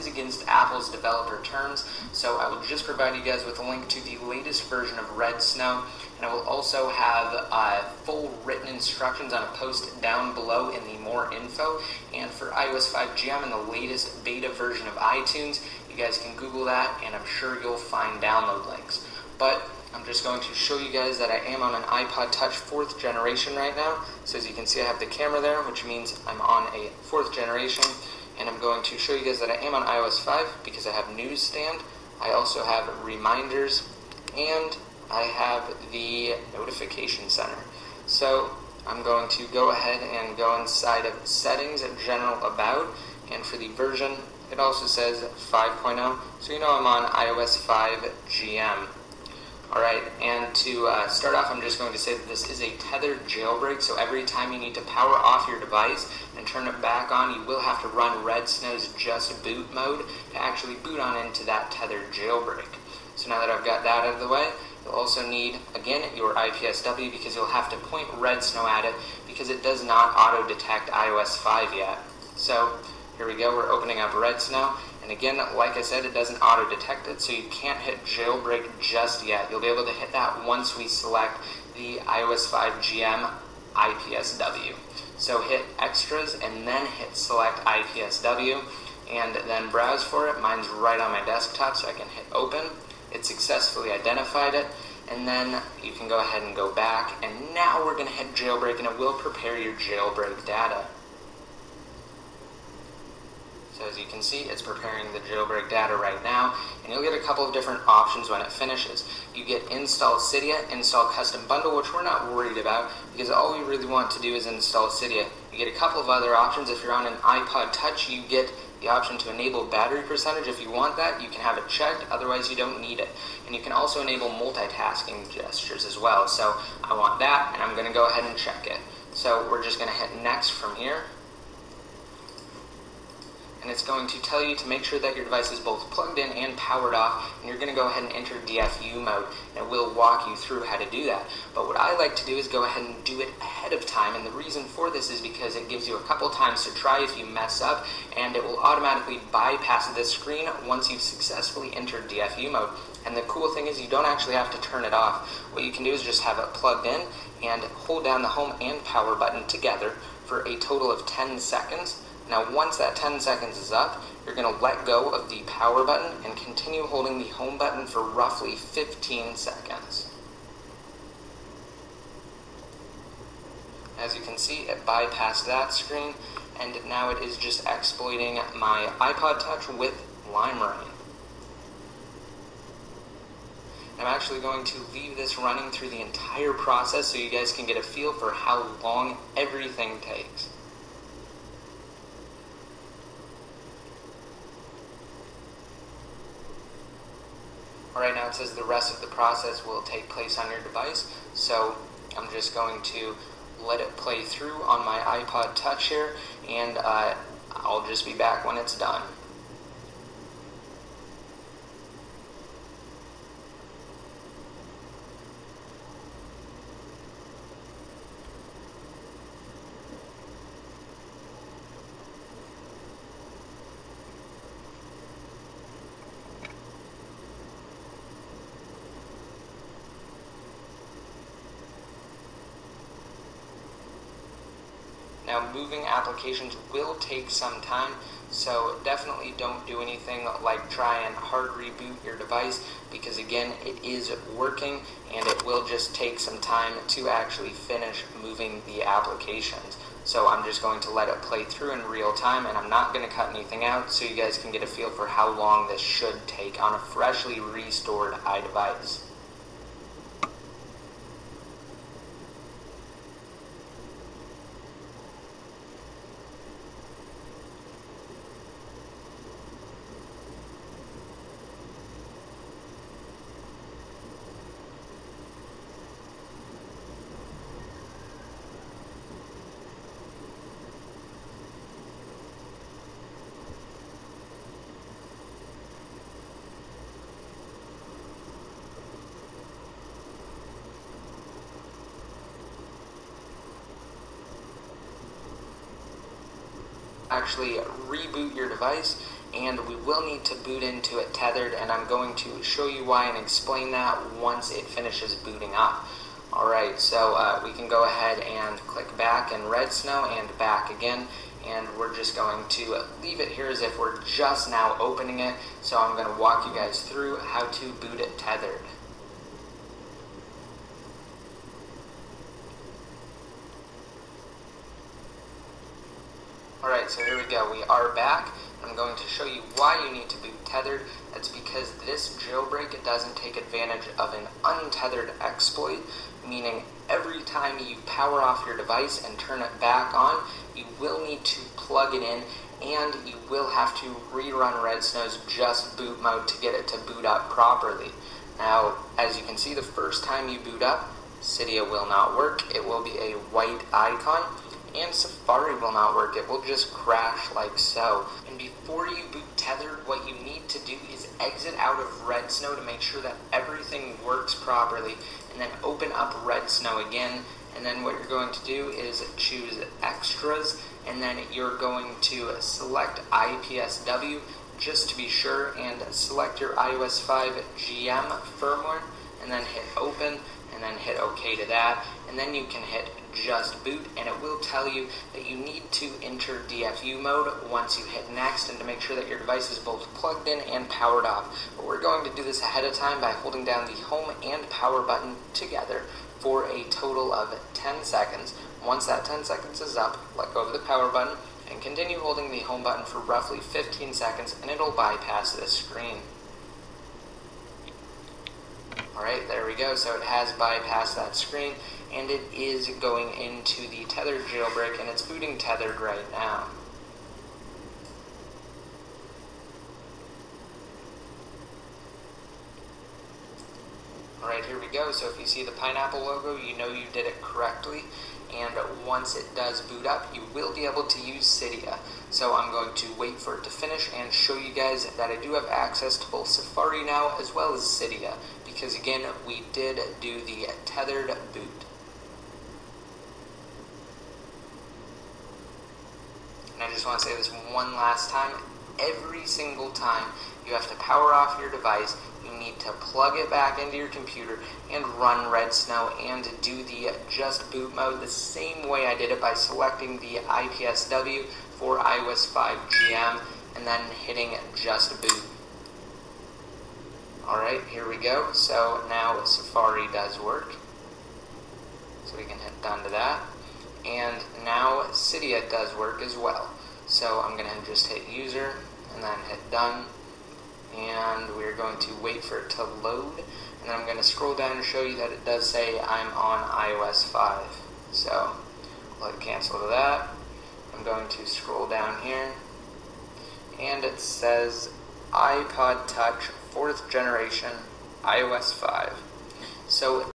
is against Apple's developer terms, so I will just provide you guys with a link to the latest version of redsn0w, and I will also have full written instructions on a post down below in the more info. And for iOS 5 GM and the latest beta version of iTunes, you guys can Google that, and I'm sure you'll find download links. But I'm just going to show you guys that I am on an iPod Touch 4th generation right now. So as you can see, I have the camera there, which means I'm on a 4th generation. And I'm going to show you guys that I am on iOS 5 because I have Newsstand. I also have Reminders, and I have the Notification Center. So I'm going to go ahead and go inside of Settings, General About, and for the version, it also says 5.0, so you know I'm on iOS 5 GM. Alright, and to start off, I'm just going to say that this is a tethered jailbreak, so every time you need to power off your device and turn it back on, you will have to run redsn0w's just boot mode to actually boot on into that tethered jailbreak. So now that I've got that out of the way, you'll also need, again, your IPSW, because you'll have to point redsn0w at it because it does not auto-detect iOS 5 yet. So here we go, we're opening up redsn0w. And again, like I said, it doesn't auto-detect it, so you can't hit jailbreak just yet. You'll be able to hit that once we select the iOS 5 GM IPSW. So hit Extras and then hit Select IPSW, and then browse for it. Mine's right on my desktop, so I can hit Open. It successfully identified it, and then you can go ahead and go back, and now we're going to hit jailbreak, and it will prepare your jailbreak data. So as you can see, it's preparing the jailbreak data right now, and you'll get a couple of different options when it finishes. You get Install Cydia, Install Custom Bundle, which we're not worried about, because all we really want to do is install Cydia. You get a couple of other options. If you're on an iPod Touch, you get the option to enable battery percentage. If you want that, you can have it checked, otherwise you don't need it. And you can also enable multitasking gestures as well. So I want that, and I'm going to go ahead and check it. So we're just going to hit Next from here. And it's going to tell you to make sure that your device is both plugged in and powered off, and you're going to go ahead and enter DFU mode, and it will walk you through how to do that. But what I like to do is go ahead and do it ahead of time, and the reason for this is because it gives you a couple times to try if you mess up, and it will automatically bypass this screen once you've successfully entered DFU mode. And the cool thing is you don't actually have to turn it off. What you can do is just have it plugged in and hold down the home and power button together for a total of 10 seconds. Now once that 10 seconds is up, you're going to let go of the power button and continue holding the home button for roughly 15 seconds. As you can see, it bypassed that screen, and now it is just exploiting my iPod Touch with LimeRain. I'm actually going to leave this running through the entire process so you guys can get a feel for how long everything takes. Alright, now it says the rest of the process will take place on your device, so I'm just going to let it play through on my iPod Touch here, and I'll just be back when it's done. Now, moving applications will take some time, so definitely don't do anything like try and hard reboot your device, because again, it is working and it will just take some time to actually finish moving the applications. So I'm just going to let it play through in real time, and I'm not going to cut anything out so you guys can get a feel for how long this should take on a freshly restored iDevice. Actually reboot your device, and we will need to boot into it tethered, and I'm going to show you why and explain that once it finishes booting up. Alright, so we can go ahead and click back in redsn0w and back again, and we're just going to leave it here as if we're just now opening it. So I'm going to walk you guys through how to boot it tethered. Alright, so here we go. We are back. I'm going to show you why you need to boot tethered. That's because this jailbreak, it doesn't take advantage of an untethered exploit, meaning every time you power off your device and turn it back on, you will need to plug it in, and you will have to rerun redsn0w's just boot mode to get it to boot up properly. Now, as you can see, the first time you boot up, Cydia will not work. It will be a white icon, and Safari will not work. It will just crash like so. And before you boot tethered, what you need to do is exit out of redsn0w to make sure that everything works properly, and then open up redsn0w again. And then what you're going to do is choose extras, and then you're going to select IPSW just to be sure, and select your iOS 5 GM firmware, and then hit open, and then hit OK to that, and then you can hit just boot, and it will tell you that you need to enter DFU mode once you hit next, and to make sure that your device is both plugged in and powered off. But we're going to do this ahead of time by holding down the home and power button together for a total of 10 seconds. Once that 10 seconds is up, let go of the power button and continue holding the home button for roughly 15 seconds, and it'll bypass this screen. Alright, there we go. So it has bypassed that screen, and it is going into the tethered jailbreak, and it's booting tethered right now. Alright, here we go. So if you see the pineapple logo, you know you did it correctly, and once it does boot up, you will be able to use Cydia. So I'm going to wait for it to finish and show you guys that I do have access to both Safari now as well as Cydia, because again, we did do the tethered boot. And I just want to say this one last time. Every single time you have to power off your device, you need to plug it back into your computer and run redsn0w and do the just boot mode the same way I did it, by selecting the IPSW for iOS 5 GM and then hitting just boot. Alright, here we go. So now Safari does work. So we can hit done to that. And now Cydia does work as well. So I'm going to just hit user and then hit done. And we're going to wait for it to load. And then I'm going to scroll down to show you that it does say I'm on iOS 5. So I'll hit cancel to that. I'm going to scroll down here. And it says iPod Touch 4th generation iOS 5. So